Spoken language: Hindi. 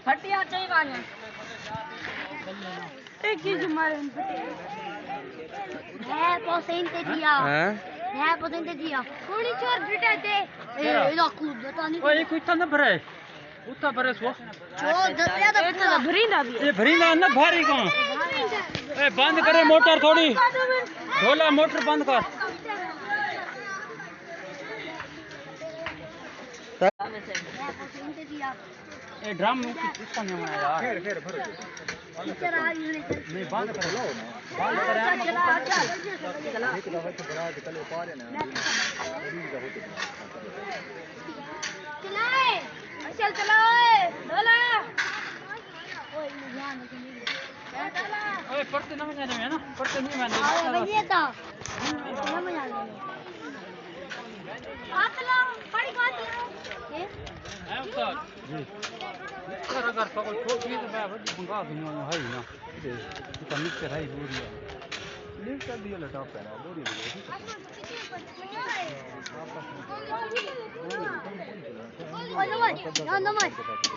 फटिया चाहिए वाले एक ही जुमारे है पोसेंटे दिया है पोसेंटे दिया थोड़ी चोर बिटा दे ए कूद बता नहीं ओए कुछ तो न भरे उतना भरे सो चोर दतिया तो भरीना भी ये भरीना न भारी कौन ए बंद करे मोटर थोड़ी ढोला मोटर बंद कर ए ड्रम किसका नहीं होना यार फिर नहीं बंद कर लो बंद कर चला एक दफा तो बड़ा निकल पा रहे ना चलाए चल चलाओ ढोला ओए ध्यान चला ओए पड़ते ना जाने में ना पड़ते नहीं माने भैया था ना मजा आ आतला बड़ी बात है उस्ताद जी अगर पकड़ छोटी तो मैं बंगा दूंगा है ना ये तो मिक्सर है पूरी लिफ्ट कर दिया लटा पे ना बोरी ओए नमस्ते